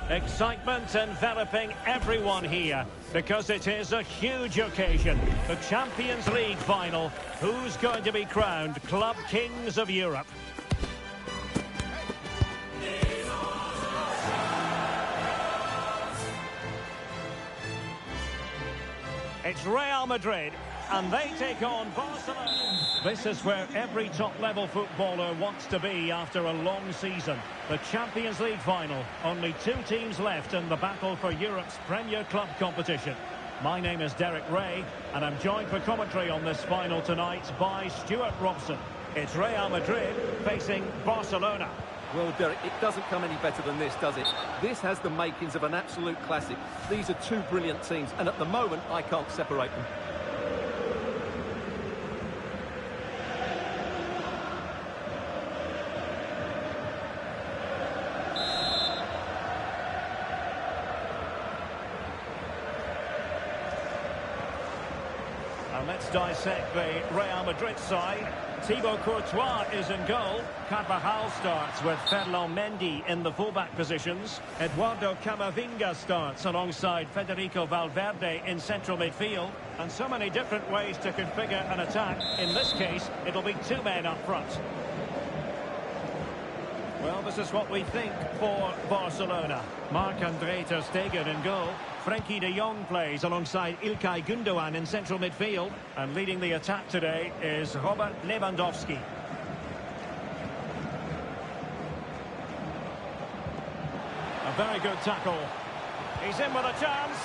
Excitement enveloping everyone here because it is a huge occasion. The Champions League final. Who's going to be crowned Club Kings of Europe? It's Real Madrid, and they take on Barcelona. This is where every top-level footballer wants to be after a long season. The Champions League final. Only two teams left in the battle for Europe's Premier Club competition. My name is Derek Ray, and I'm joined for commentary on this final tonight by Stuart Robson. It's Real Madrid facing Barcelona. Well, Derek, it doesn't come any better than this, does it? This has the makings of an absolute classic. These are two brilliant teams, and at the moment, I can't separate them. And let's dissect the Real Madrid side. Thibaut Courtois is in goal. Carvajal starts with Ferland Mendy in the fullback positions. Eduardo Camavinga starts alongside Federico Valverde in central midfield. And so many different ways to configure an attack. In this case, it'll be two men up front. Well, this is what we think for Barcelona. Marc-André ter Stegen in goal. Frenkie de Jong plays alongside Ilkay Gundogan in central midfield. And leading the attack today is Robert Lewandowski. A very good tackle. He's in with a chance.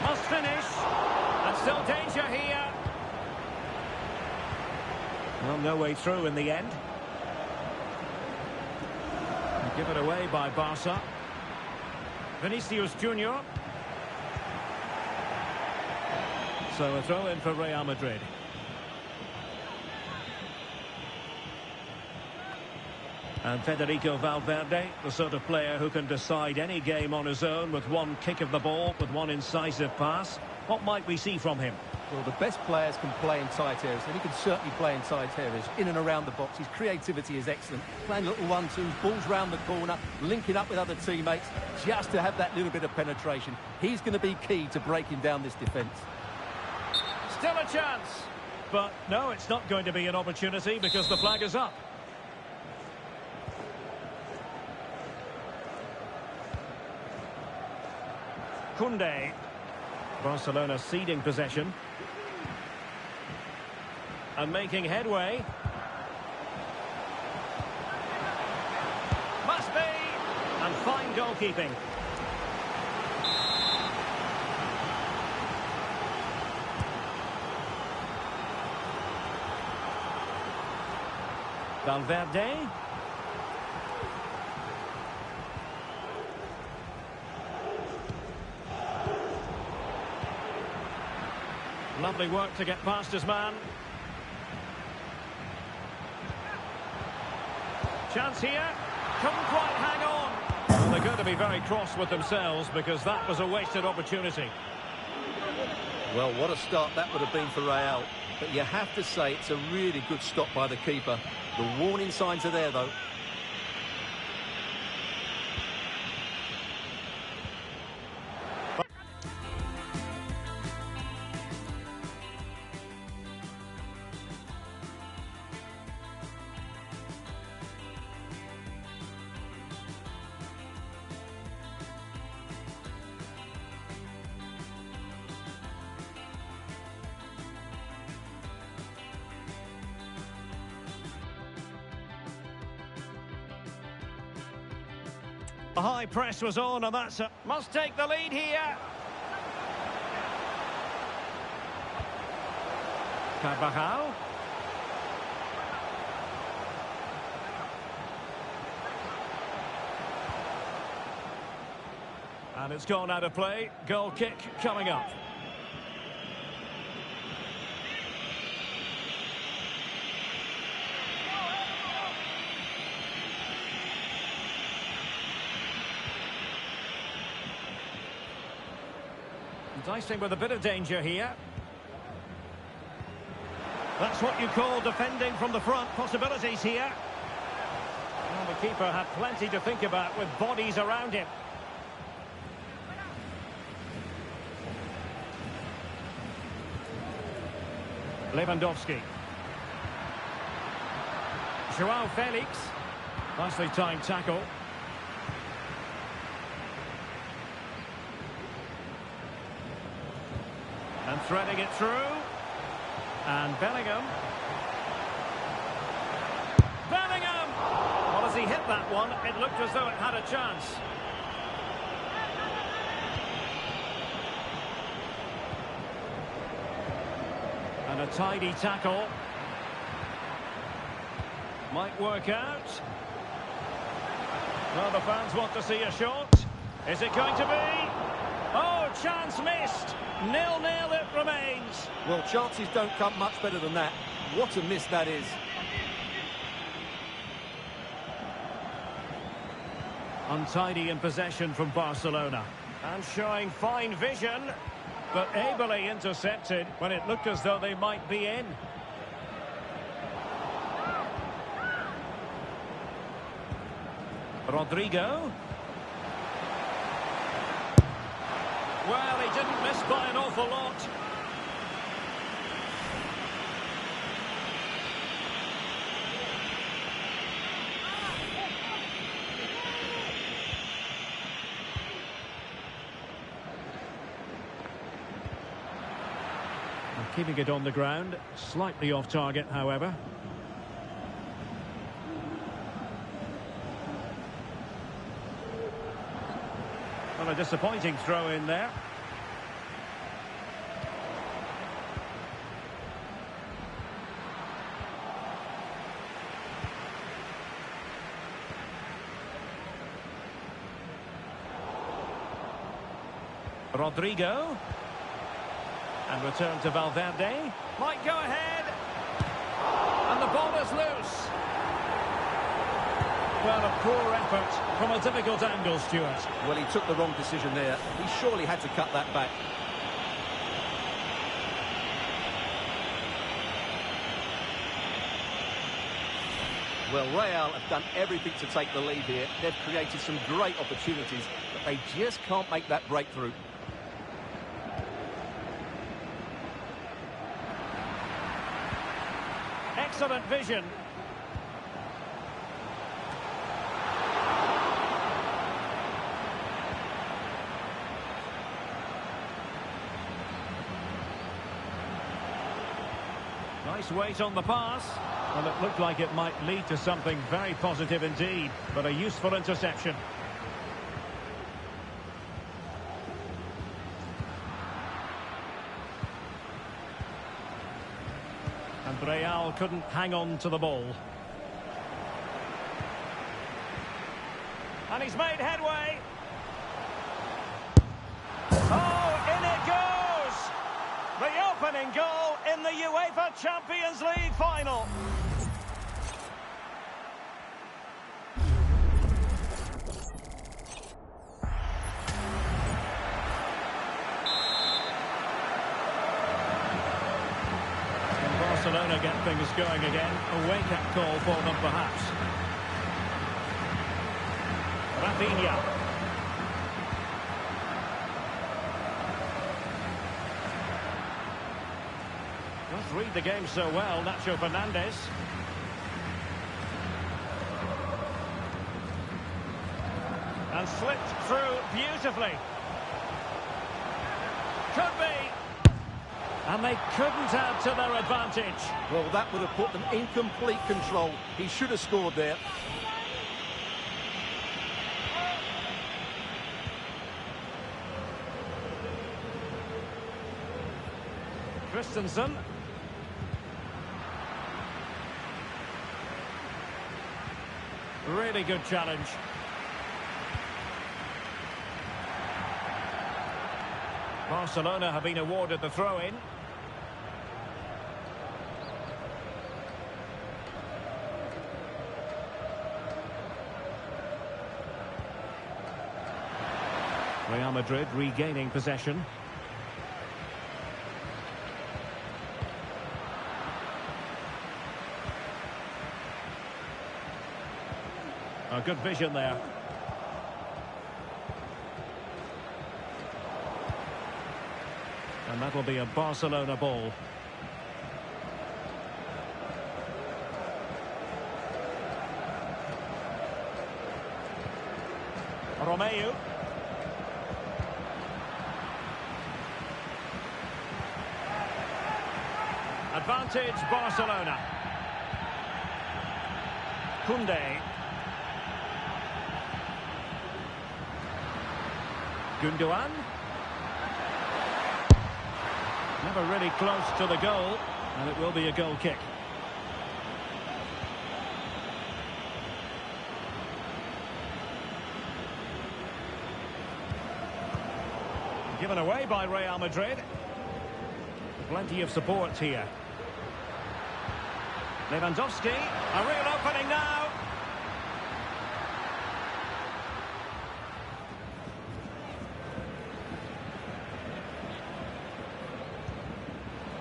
Must finish. And still danger here. Well, no way through in the end. Give it away by Barca. Vinicius Junior. So a throw in for Real Madrid. And Federico Valverde, the sort of player who can decide any game on his own with one kick of the ball, with one incisive pass. What might we see from him? Well, the best players can play in tight areas, and he can certainly play in tight areas, in and around the box. His creativity is excellent. Playing little one-twos, balls round the corner, linking up with other teammates, just to have that little bit of penetration. He's going to be key to breaking down this defence. Still a chance. But no, it's not going to be an opportunity because the flag is up. Koundé. Barcelona ceding possession. And making headway. Must be! And fine goalkeeping. Valverde. Lovely work to get past his man. Chance here. Couldn't quite hang on. Well, they're going to be very cross with themselves because that was a wasted opportunity. Well, what a start that would have been for Real. But you have to say it's a really good stop by the keeper. The warning signs are there, though. The high press was on, and that's a... Must take the lead here. Carvajal. And it's gone out of play. Goal kick coming up. Dicing with a bit of danger here. That's what you call defending from the front. Possibilities here. Well, the keeper had plenty to think about with bodies around him. Lewandowski. Joao Felix. Nicely timed tackle. And threading it through. And Bellingham. Bellingham! Well, as he hit that one, it looked as though it had a chance. And a tidy tackle. Might work out. Well, the fans want to see a shot. Is it going to be? Oh, chance missed. 0-0 it remains. Well, chances don't come much better than that. What a miss that is. Untidy in possession from Barcelona. And showing fine vision, but ably intercepted when it looked as though they might be in. Rodrigo. Well, he didn't miss by an awful lot. Keeping it on the ground, slightly off target, however. Well, a disappointing throw in there. Rodrigo. And return to Valverde. Might go ahead. And the ball is loose. Well, a poor effort from a difficult angle, Stuart. Well, he took the wrong decision there. He surely had to cut that back. Well, Real have done everything to take the lead here. They've created some great opportunities, but they just can't make that breakthrough. Excellent vision. Nice weight on the pass. Well, it looked like it might lead to something very positive indeed, but a useful interception. And Real couldn't hang on to the ball. And he's made headway. Oh, in it goes! The opening goal in the UEFA Champions League final. Barcelona get things going again. A wake-up call for them, perhaps. Rafinha. Does read the game so well, Nacho Fernandez. And slipped through beautifully. Could be. And they couldn't add to their advantage. Well, that would have put them in complete control. He should have scored there. Christensen. Really good challenge. Barcelona have been awarded the throw-in. Real Madrid regaining possession. Oh, good vision there. And that'll be a Barcelona ball. Romeu. Advantage Barcelona. Koundé. Gundogan. Never really close to the goal, and it will be a goal kick. Given away by Real Madrid. Plenty of support here. Lewandowski, a real opening now.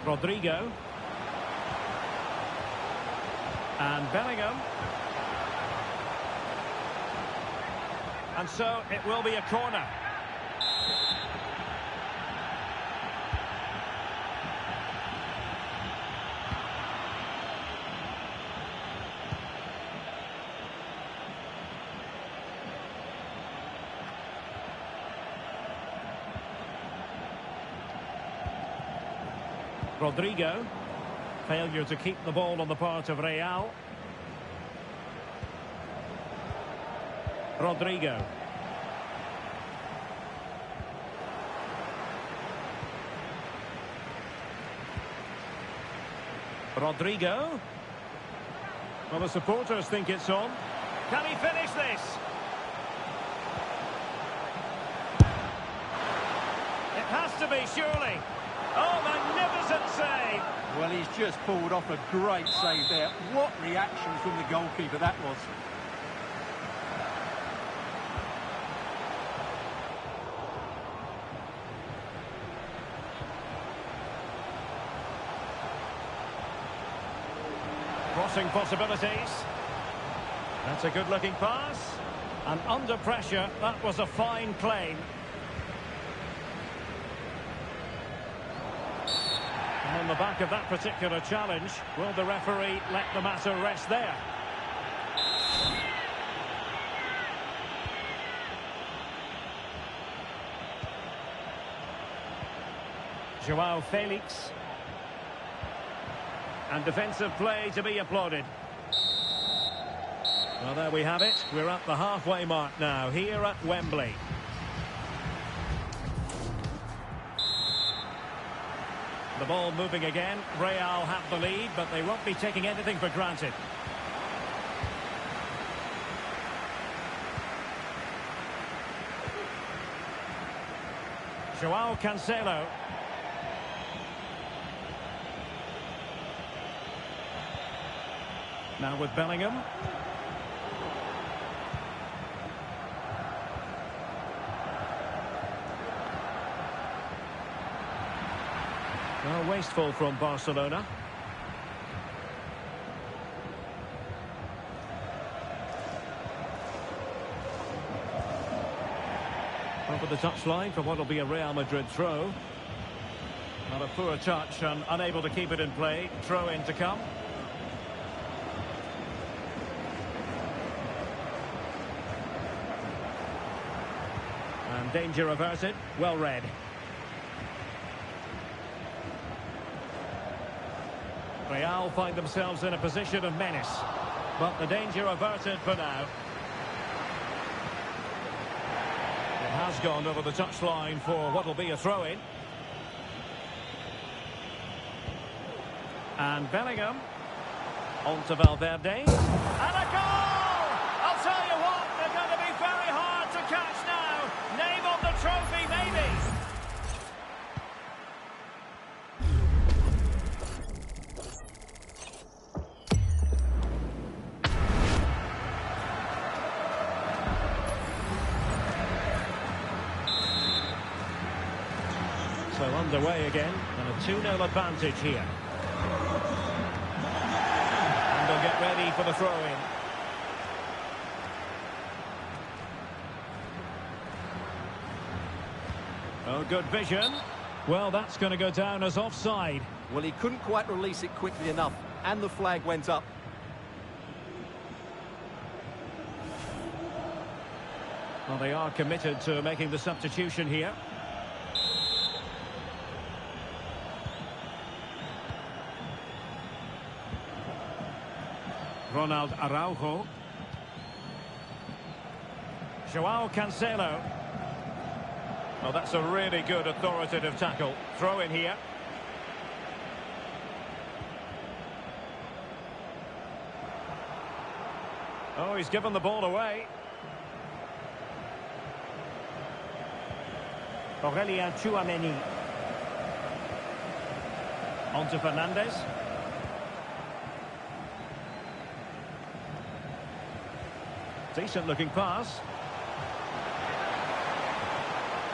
Rodrigo. And Bellingham. And so it will be a corner. Rodrigo. Failure to keep the ball on the part of Real. Rodrigo. Rodrigo. Well, the supporters think it's on. Can he finish this? It has to be, surely. Oh, magnificent save. Well, he's just pulled off a great save there. What reaction from the goalkeeper that was. Crossing possibilities. That's a good-looking pass. And under pressure, that was a fine claim. And on the back of that particular challenge, will the referee let the matter rest there? Joao Felix. And defensive play to be applauded. Well, there we have it. We're at the halfway mark now, here at Wembley. The ball moving again. Real have the lead, but they won't be taking anything for granted. Joao Cancelo. Now with Bellingham. Well, wasteful from Barcelona. Over the touchline for what will be a Real Madrid throw. Not a poor touch and unable to keep it in play. Throw in to come. And danger averted. Well read. Real find themselves in a position of menace, but the danger averted for now. It has gone over the touchline for what will be a throw-in. And Bellingham on to Valverde. And a goal! I'll tell you what, they're going to be very hard to catch now. Name on the trophy, maybe. So underway again, and a 2-0 advantage here. And they'll get ready for the throw-in. Oh, good vision. Well, that's going to go down as offside. Well, he couldn't quite release it quickly enough, and the flag went up. Well, they are committed to making the substitution here. Ronald Araujo. João Cancelo. Well, that's a really good authoritative tackle. Throw in here. Oh, he's given the ball away. Aurélien Tchouaméni. On to Fernandes. Decent looking pass.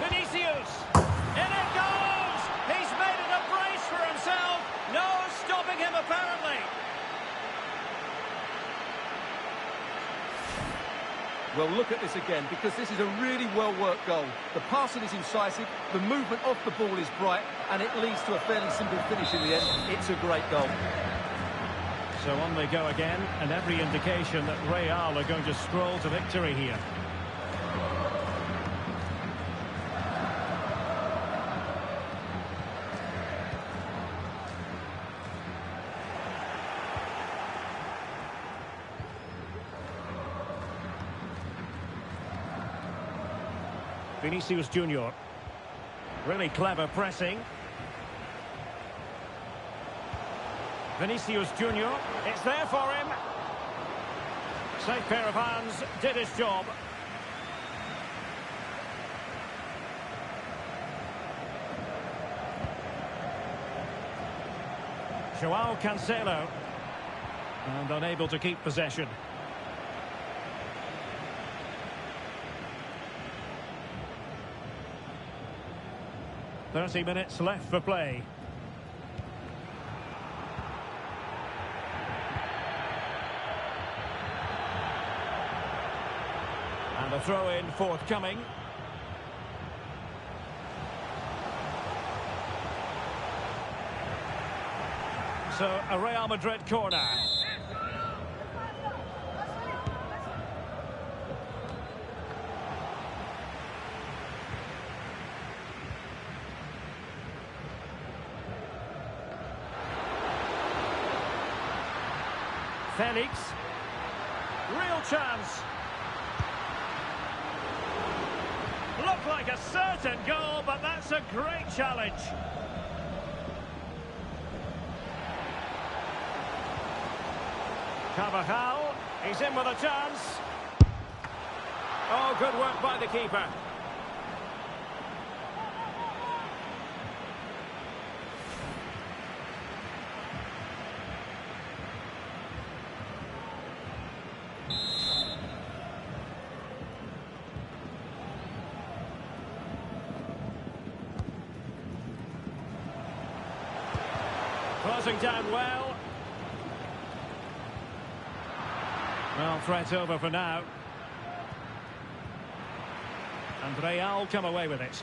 Vinicius! In it goes! He's made it a brace for himself. No stopping him apparently. Well, look at this again, because this is a really well-worked goal. The passing is incisive, the movement off the ball is bright, and it leads to a fairly simple finish in the end. It's a great goal. So on they go again, and every indication that Real are going to stroll to victory here. Vinicius Junior. Really clever pressing. Vinicius Junior. It's there for him. Safe pair of hands. Did his job. João Cancelo. And unable to keep possession. 30 minutes left for play. And a throw-in forthcoming. So, a Real Madrid corner. Felix. Real chance. Looked like a certain goal, but that's a great challenge. Carvajal, he's in with a chance. Oh, good work by the keeper. Closing down well. Well, threat over for now. And Real come away with it.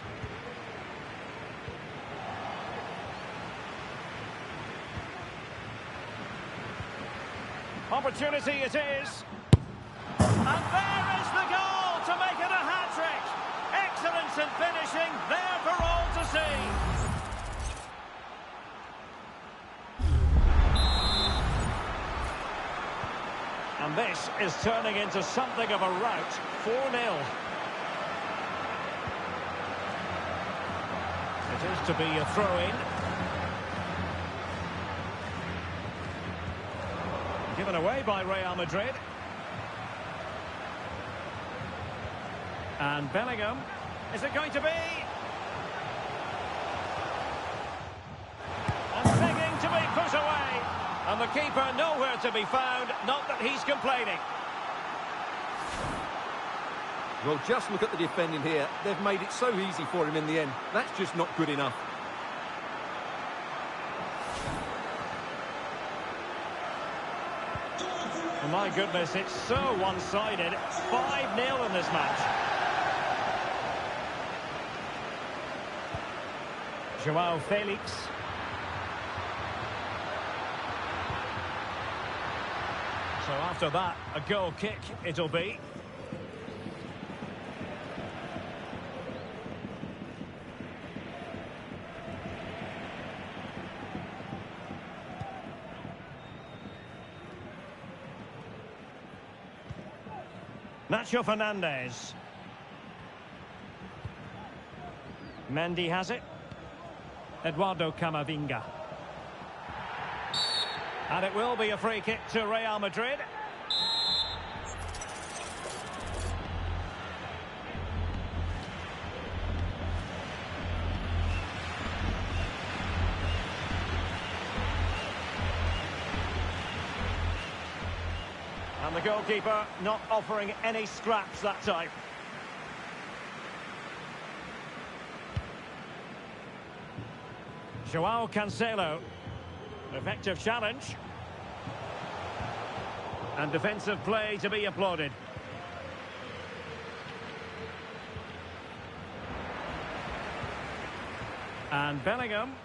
Opportunity it is. And there is the goal to make it a hat-trick. Excellence in finishing, there for all to see. And this is turning into something of a rout. 4-0. It is to be a throw-in. Given away by Real Madrid. And Bellingham. Is it going to be? And begging to be put away. And the keeper nowhere to be found, not that he's complaining. Well, just look at the defending here. They've made it so easy for him in the end. That's just not good enough. Oh my goodness, it's so one-sided. 5-0 in this match. Joao Felix. So after that, a goal kick it'll be. Nacho Fernandez. Mendy has it. Eduardo Camavinga. And it will be a free kick to Real Madrid. And the goalkeeper not offering any scraps that time. Joao Cancelo. Effective challenge. And defensive play to be applauded. And Bellingham.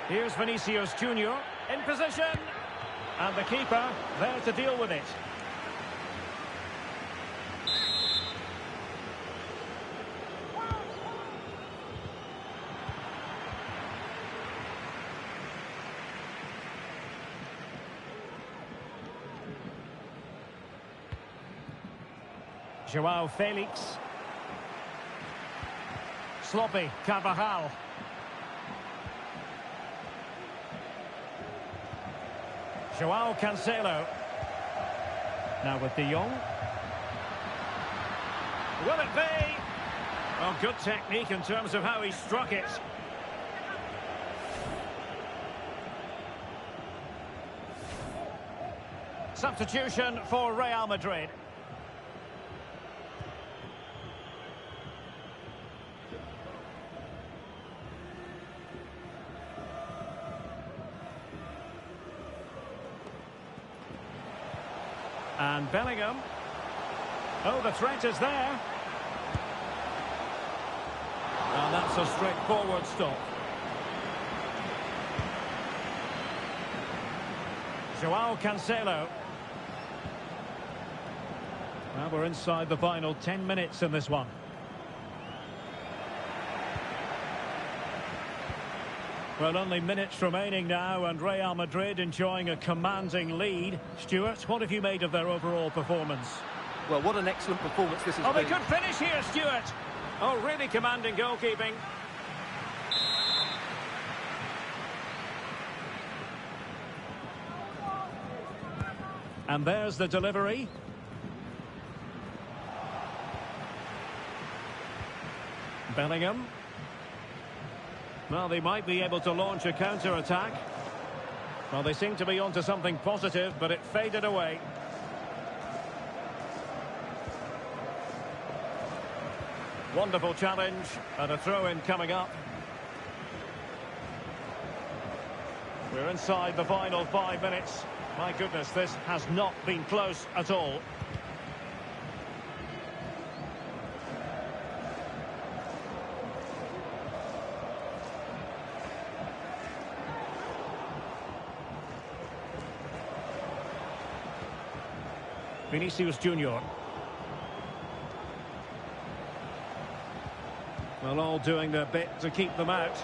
Here's Vinicius Junior in position. And the keeper there to deal with it. Joao Felix. Sloppy, Carvajal. Joao Cancelo. Now with De Jong. Will it be? Well, good technique in terms of how he struck it. Substitution for Real Madrid. And Bellingham. Oh, the threat is there. And that's a straightforward stop. Joao Cancelo. Well, we're inside the final 10 minutes in this one. Well, only minutes remaining now, and Real Madrid enjoying a commanding lead. Stuart, what have you made of their overall performance? Well, what an excellent performance this has been. Oh, they could finish here, Stuart. Oh, really commanding goalkeeping. And there's the delivery. Bellingham. Well, they might be able to launch a counter-attack. Well, they seem to be onto something positive, but it faded away. Wonderful challenge, and a throw-in coming up. We're inside the final 5 minutes. My goodness, this has not been close at all. Vinicius Junior. Well, all doing their bit to keep them out.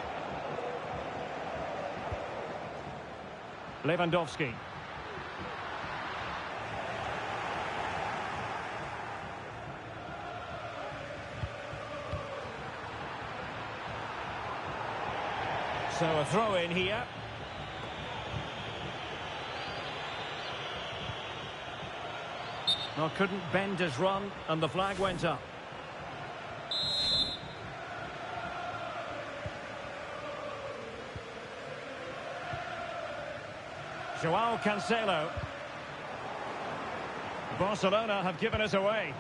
Lewandowski. So a throw in here. Well, couldn't bend his run, and the flag went up. Joao Cancelo. Barcelona have given us away.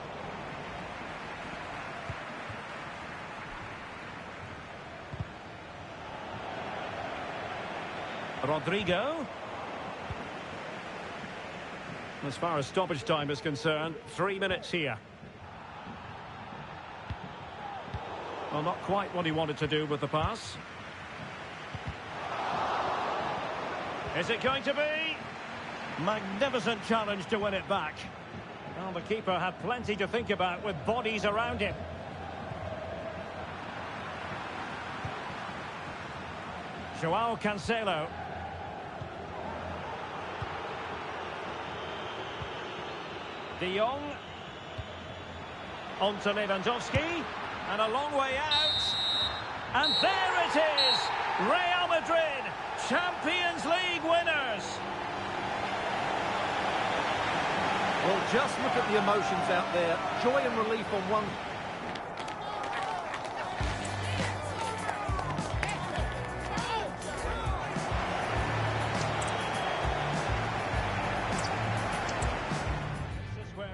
Rodrigo. As far as stoppage time is concerned, 3 minutes here. Well, not quite what he wanted to do with the pass. Is it going to be? Magnificent challenge to win it back. Well, the keeper had plenty to think about with bodies around him. João Cancelo. De Jong. On to Lewandowski. And a long way out. And there it is! Real Madrid, Champions League winners! Well, just look at the emotions out there. Joy and relief on one. This is where...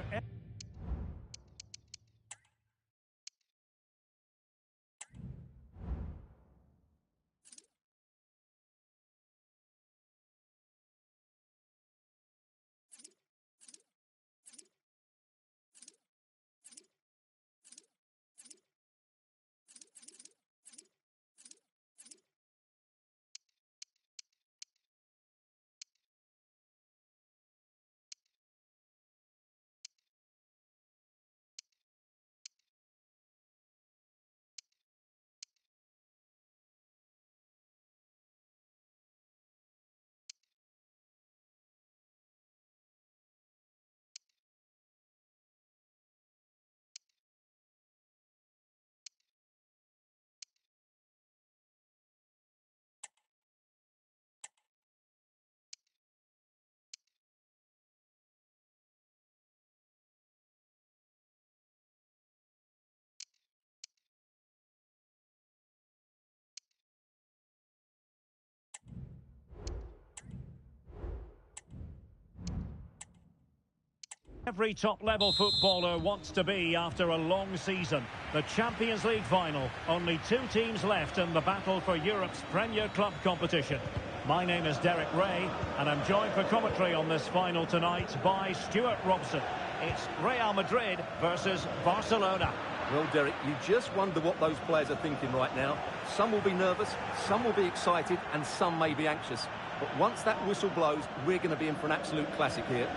Every top-level footballer wants to be after a long season. The Champions League final. Only 2 teams left in the battle for Europe's Premier Club competition. My name is Derek Ray, and I'm joined for commentary on this final tonight by Stuart Robson. It's Real Madrid versus Barcelona. Well, Derek, you just wonder what those players are thinking right now. Some will be nervous, some will be excited, and some may be anxious. But once that whistle blows, we're going to be in for an absolute classic here.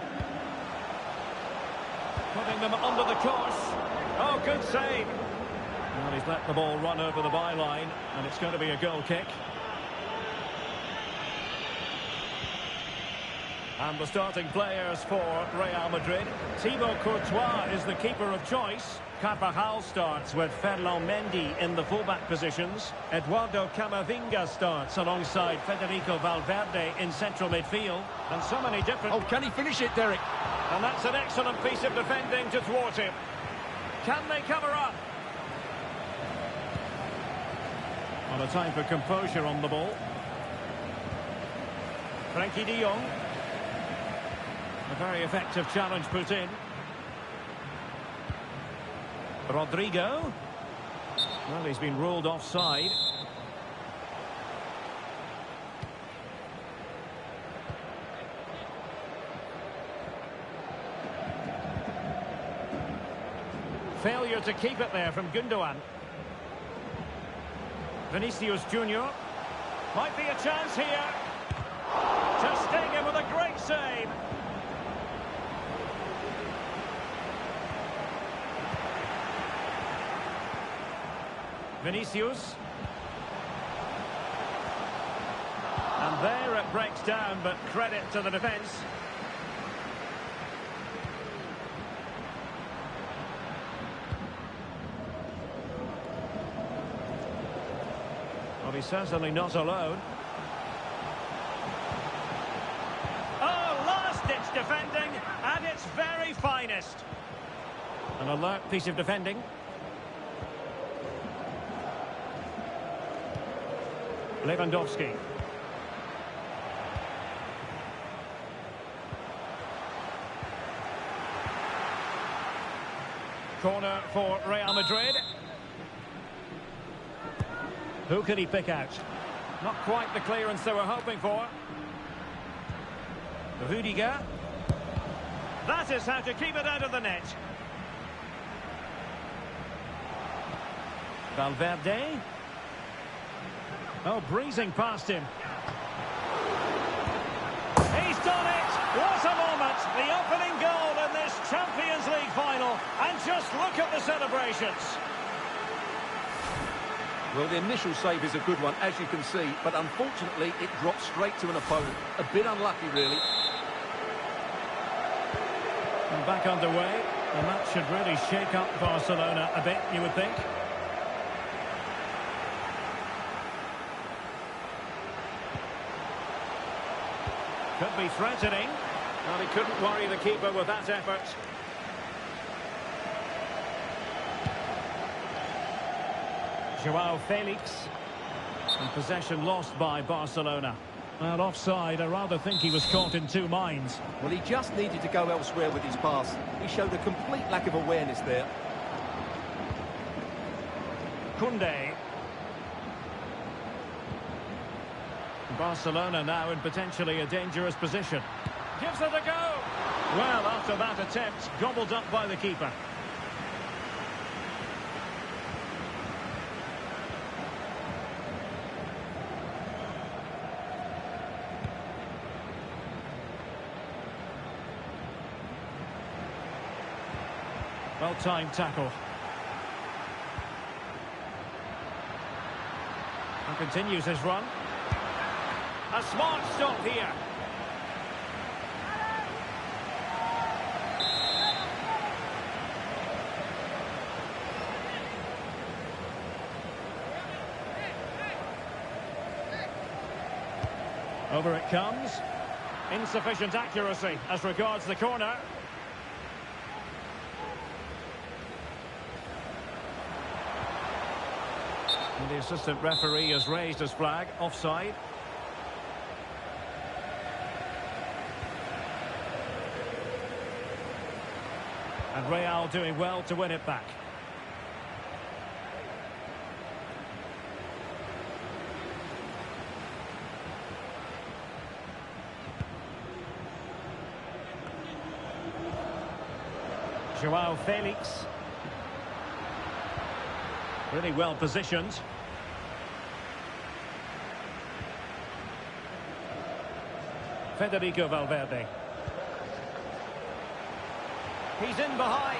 Putting them under the course. Oh, good save. Well, he's let the ball run over the byline, and it's going to be a goal kick. And the starting players for Real Madrid. Thibaut Courtois is the keeper of choice. Carvajal starts with Ferland Mendy in the fullback positions. Eduardo Camavinga starts alongside Federico Valverde in central midfield. And so many different... Oh, can he finish it, Derek? And that's an excellent piece of defending to thwart him. Can they cover up? Well, a time for composure on the ball. Frankie de Jong. A very effective challenge put in. Rodrigo. Well, he's been ruled offside. Failure to keep it there from Gundogan. Vinicius Junior. Might be a chance here. Ter Stegen with a great save. Vinicius. And there it breaks down, but credit to the defence. Well, he's certainly not alone. Oh, last-ditch defending at its very finest. An alert piece of defending. Lewandowski. Corner for Real Madrid. Who can he pick out? Not quite the clearance they were hoping for. Rudiger. That is how to keep it out of the net. Valverde. Oh, breezing past him. He's done it! What a moment! The opening goal in this Champions League final. And just look at the celebrations. Well, the initial save is a good one, as you can see, but unfortunately it dropped straight to an opponent. A bit unlucky, really. And back underway, and that should really shake up Barcelona a bit, you would think. Could be threatening. Well, he couldn't worry the keeper with that effort. Joao Felix. And possession lost by Barcelona. Well, offside, I rather think he was caught in two minds. Well, he just needed to go elsewhere with his pass. He showed a complete lack of awareness there. Koundé. Barcelona now in potentially a dangerous position. Gives it a go. Well, after that attempt, gobbled up by the keeper. Well-timed tackle. And continues his run. A smart stop here. Over it comes. Insufficient accuracy as regards the corner. And the assistant referee has raised his flag, offside. And Real doing well to win it back. Joao Felix. Really well positioned. Federico Valverde. He's in behind.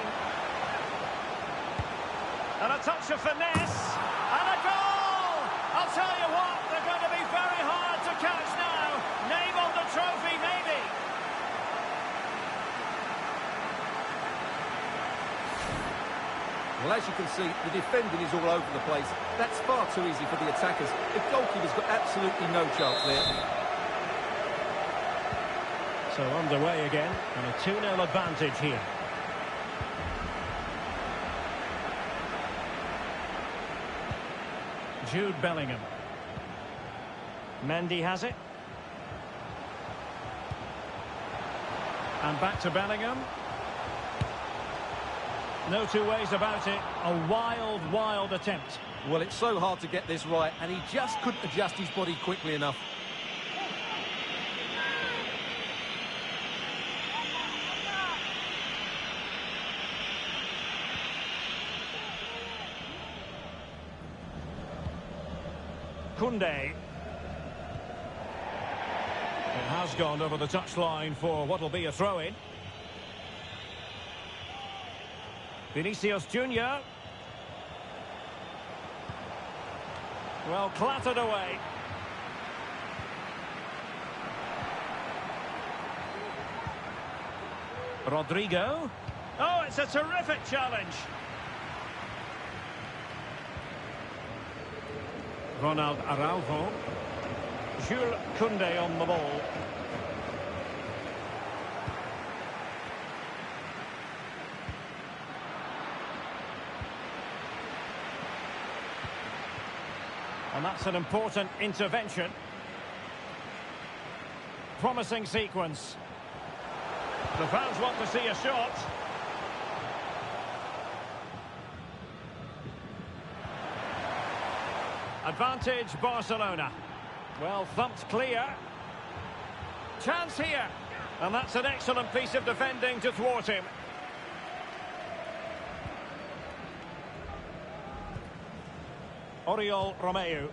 And a touch of finesse. And a goal! I'll tell you what, they're going to be very hard to catch now. Name on the trophy, maybe. Well, as you can see, the defending is all over the place. That's far too easy for the attackers. The goalkeeper's got absolutely no chance there. So underway again, and a 2-0 advantage here. Jude Bellingham. Mendy has it. And back to Bellingham. No two ways about it. A wild, wild attempt. Well, it's so hard to get this right, and he just couldn't adjust his body quickly enough. Koundé. It has gone over the touchline for what will be a throw-in. Vinicius Junior. Well, clattered away. Rodrigo. Oh, it's a terrific challenge. Ronald Araujo. Jules Koundé on the ball. And that's an important intervention. Promising sequence. The fans want to see a shot. Advantage Barcelona. Well, thumped clear. Chance here. And that's an excellent piece of defending to thwart him. Oriol Romeu.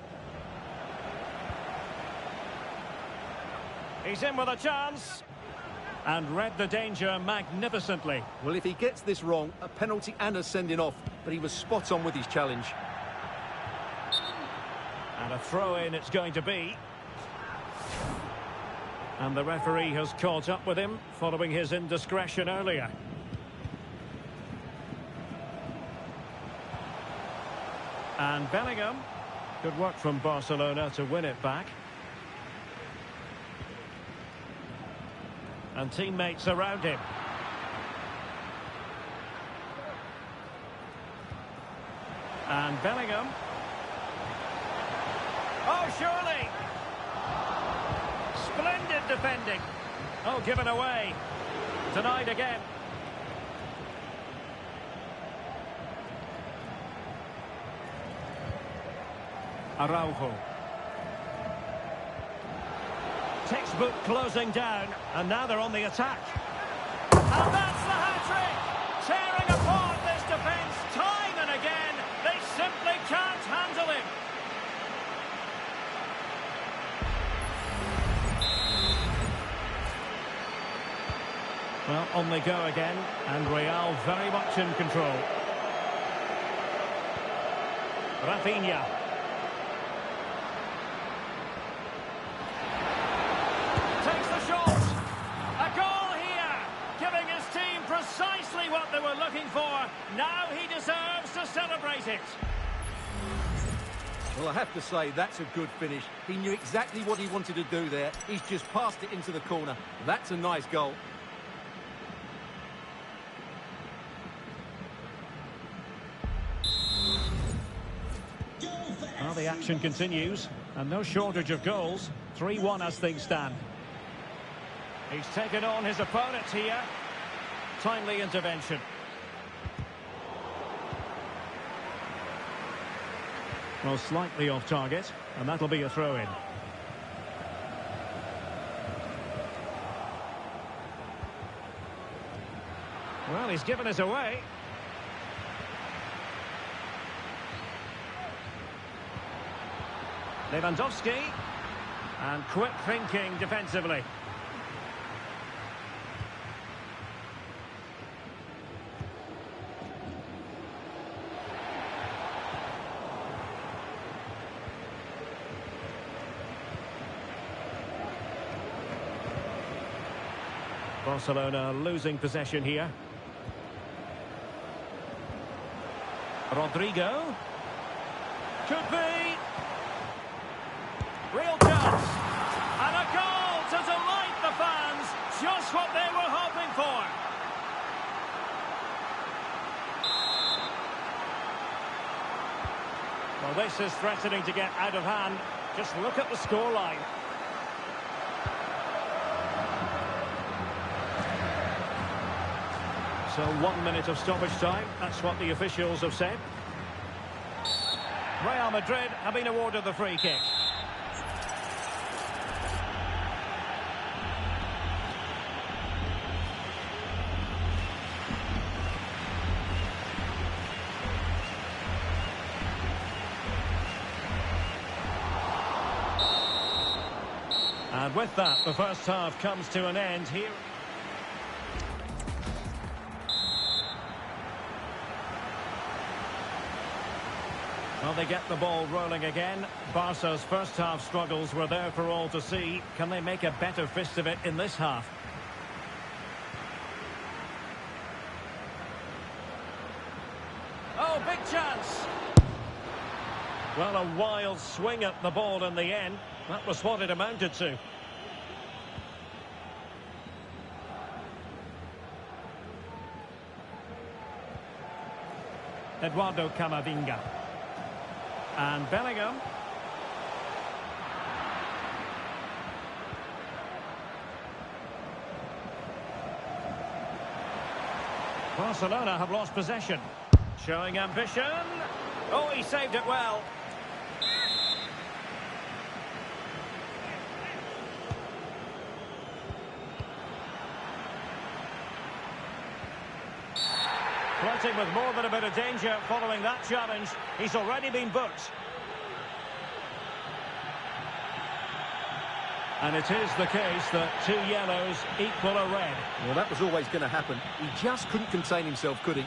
He's in with a chance. And read the danger magnificently. Well, if he gets this wrong, a penalty and a sending off. But he was spot on with his challenge. And a throw-in it's going to be. And the referee has caught up with him following his indiscretion earlier. And Bellingham. Good work from Barcelona to win it back. And teammates around him. And Bellingham. Oh, surely! Splendid defending. Oh, given away. Denied again. Araujo. Textbook closing down, and now they're on the attack. And that's the hat-trick! Tearing apart this defence time and again. They simply can't handle him. Well, on they go again, and Real very much in control. Rafinha. Takes the shot. A goal here, giving his team precisely what they were looking for. Now he deserves to celebrate it. Well, I have to say, that's a good finish. He knew exactly what he wanted to do there. He's just passed it into the corner. That's a nice goal. Well, the action continues, and no shortage of goals. 3-1 as things stand. He's taken on his opponents here. Timely intervention. Well, slightly off target, and that'll be a throw-in. Well, he's given us away. Lewandowski. And quick thinking defensively. Barcelona losing possession here. Rodrigo. Could be. Real chance. And a goal to delight the fans. Just what they were hoping for. Well, this is threatening to get out of hand. Just look at the scoreline. So 1 minute of stoppage time. That's what the officials have said. Real Madrid have been awarded the free kick. And with that, the first half comes to an end here. Well, they get the ball rolling again. Barca's first half struggles were there for all to see. Can they make a better fist of it in this half? Oh, big chance! Well, a wild swing at the ball in the end. That was what it amounted to. Eduardo Camavinga. And Bellingham. Barcelona have lost possession. Showing ambition. Oh, he saved it well. Flirting with more than a bit of danger following that challenge. He's already been booked. And it is the case that 2 yellows equal a red. Well, that was always going to happen. He just couldn't contain himself, could he?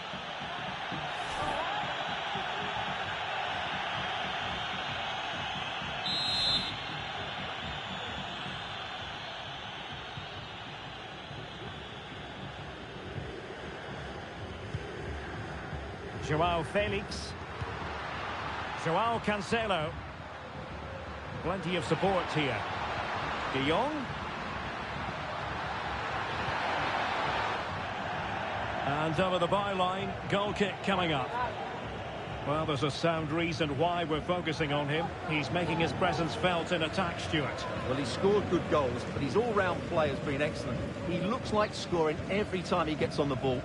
Joao Felix. Joao Cancelo. Plenty of support here. De Jong. And over the byline, goal kick coming up. Well, there's a sound reason why we're focusing on him. He's making his presence felt in attack, Stuart. Well, he's scored good goals, but his all-round play has been excellent. He looks like scoring every time he gets on the ball.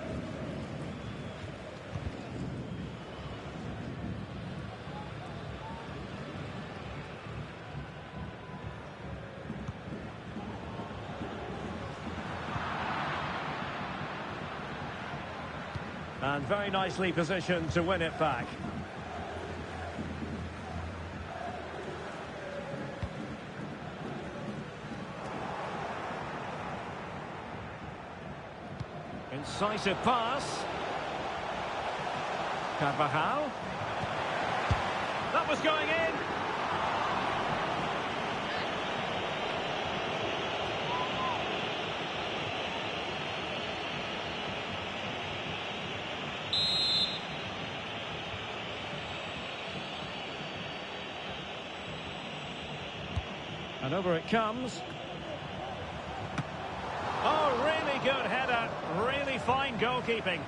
And very nicely positioned to win it back. Incisive pass. Carvajal. That was going in. And over it comes. Oh, really good header. Really fine goalkeeping.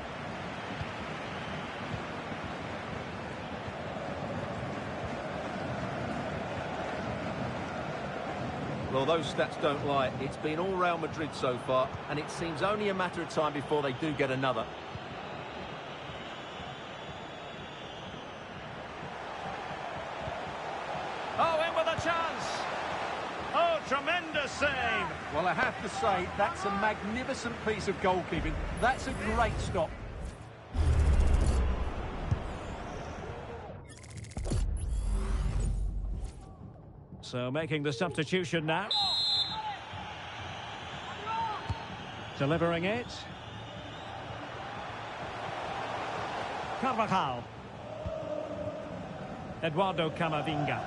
Well, those stats don't lie. It's been all Real Madrid so far, and it seems only a matter of time before they do get another. Oh, in with a chance. Oh, tremendous save. Well, I have to say, that's a magnificent piece of goalkeeping. That's a great stop. So making the substitution now. Delivering it. Carvajal. Eduardo Camavinga.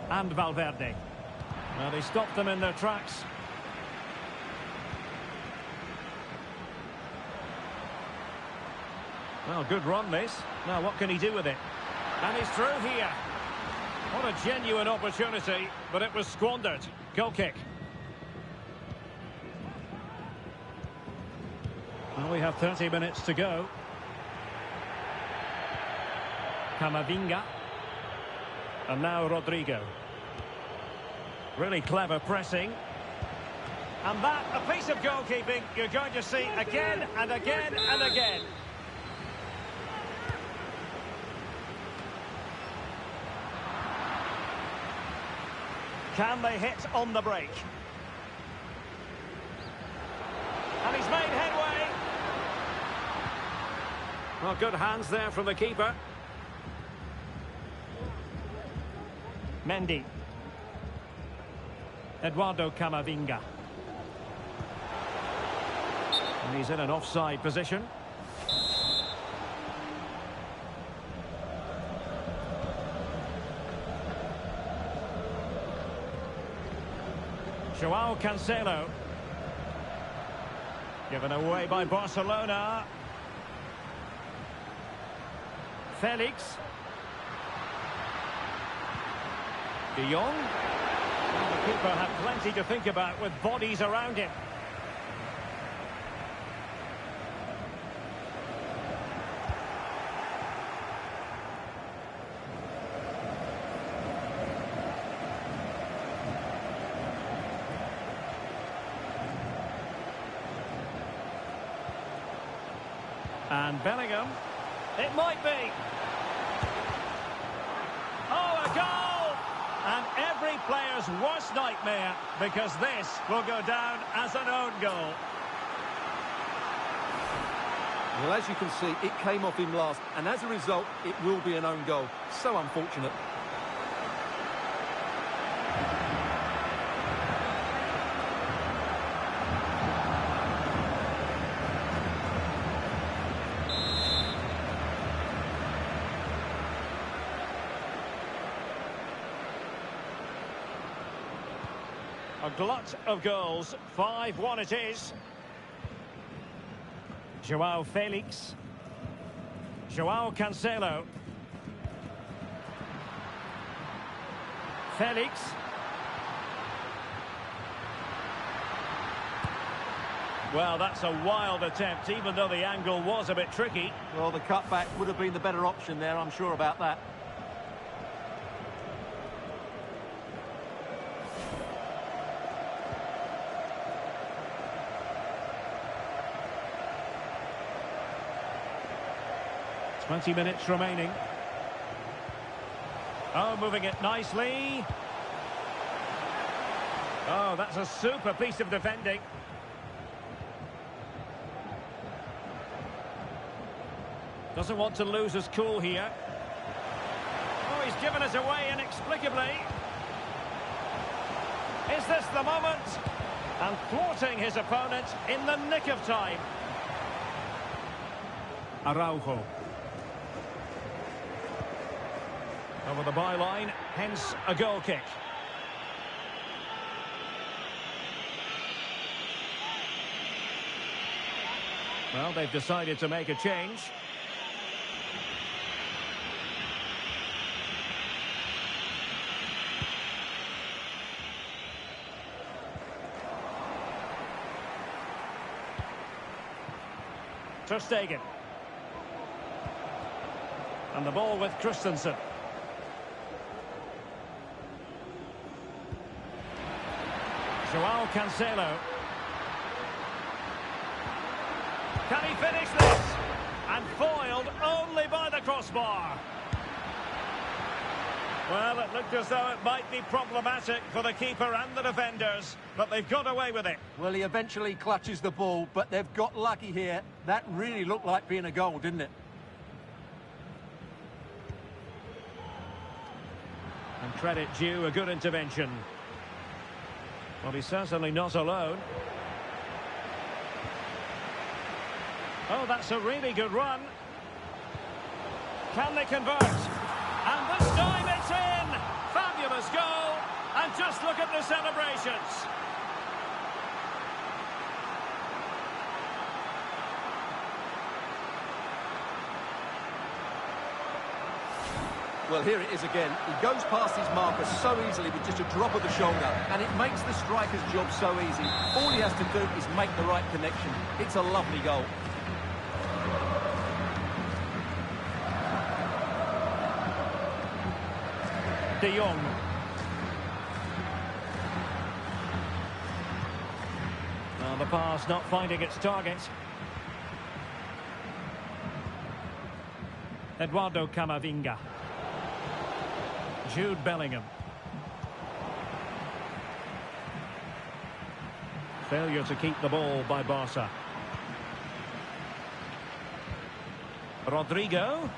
And Valverde. Well, they stopped them in their tracks. Well, good run this. Now what can he do with it? And he's through here. What a genuine opportunity, but it was squandered. Goal kick. Well, we have 30 minutes to go. Camavinga. And now Rodrigo. Really clever pressing. And that, a piece of goalkeeping you're going to see again and again and again. Can they hit on the break? And he's made headway. Well, good hands there from the keeper. Mendy. Eduardo Camavinga. And he's in an offside position. Joao Cancelo. Given away by Barcelona. Felix. De Jong. Well, the keeper had plenty to think about with bodies around him. And Bellingham. It might be. Oh, a goal! And every player's worst nightmare, because this will go down as an own goal. Well, as you can see, it came off him last, and as a result, it will be an own goal. So unfortunate. A glut of goals. 5-1 it is. Joao Felix. Joao Cancelo. Felix. Well, that's a wild attempt, even though the angle was a bit tricky. Well, the cutback would have been the better option there, I'm sure about that. Twenty minutes remaining. Oh, moving it nicely. Oh, that's a super piece of defending. Doesn't want to lose his cool here. Oh, he's given us away inexplicably. Is this the moment? And thwarting his opponent in the nick of time. Araujo. Over the byline, hence a goal kick. Well, they've decided to make a change. Ter Stegen. And the ball with Christensen. Joao Cancelo. Can he finish this? And foiled only by the crossbar. Well, it looked as though it might be problematic for the keeper and the defenders, but they've got away with it. Well, he eventually clutches the ball, but they've got lucky here. That really looked like being a goal, didn't it? And credit due, a good intervention. Well, he's certainly not alone. Oh, that's a really good run. Can they convert? And this time it's in! Fabulous goal! And just look at the celebrations. Well, here it is again. He goes past his marker so easily with just a drop of the shoulder, and it makes the striker's job so easy. All he has to do is make the right connection. It's a lovely goal. De Jong. Well, the pass not finding its target. Eduardo Camavinga. Jude Bellingham. Failure to keep the ball by Barca. Rodrigo.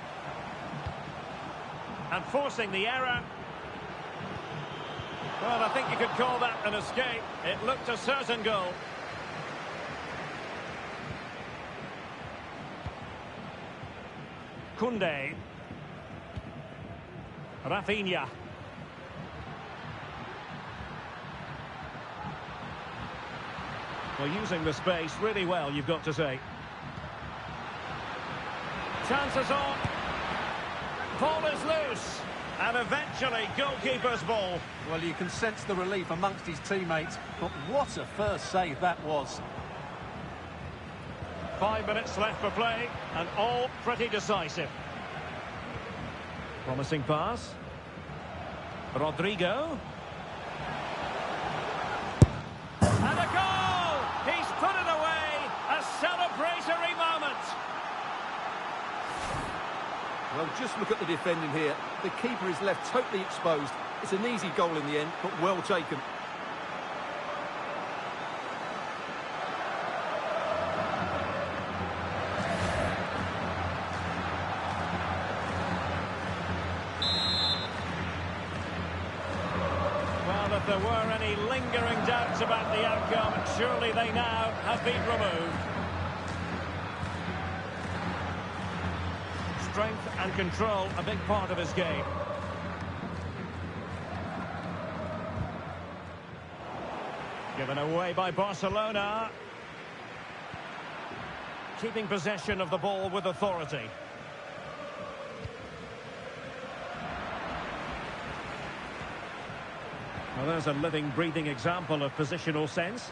And forcing the error. Well, I think you could call that an escape. It looked a certain goal. Koundé. Rafinha. Well, using the space really well, you've got to say. Chances on. Ball is loose. And eventually, goalkeeper's ball. Well, you can sense the relief amongst his teammates. But what a first save that was. 5 minutes left for play, and all pretty decisive. Promising pass. Rodrigo. And a goal! He's put it away! A celebratory moment! Well, just look at the defending here. The keeper is left totally exposed. It's an easy goal in the end, but well taken. Well, if there were any lingering doubts about the outcome, surely they now have been removed. Strength and control, a big part of his game. Given away by Barcelona. Keeping possession of the ball with authority. Well, there's a living, breathing example of positional sense.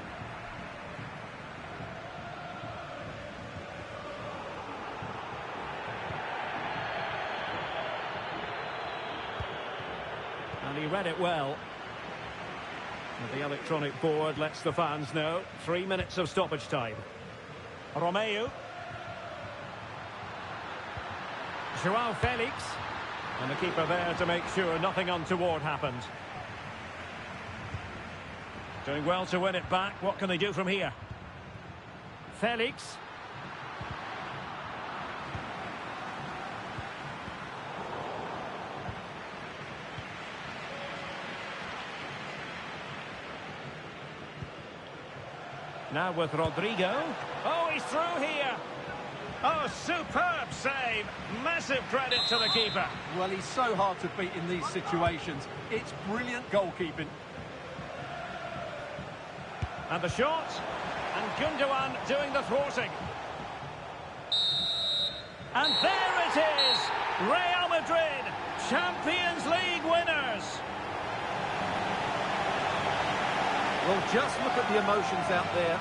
And he read it well. And the electronic board lets the fans know. 3 minutes of stoppage time. Romeu. Joao Felix. And the keeper there to make sure nothing untoward happened. Doing well to win it back. What can they do from here? Felix. Now with Rodrigo. Oh, he's through here. Oh, superb save. Massive credit to the keeper. Well, he's so hard to beat in these situations. It's brilliant goalkeeping. And the shot. And Gundogan doing the thwarting. And there it is. Real Madrid, Champions League winners. Well, just look at the emotions out there.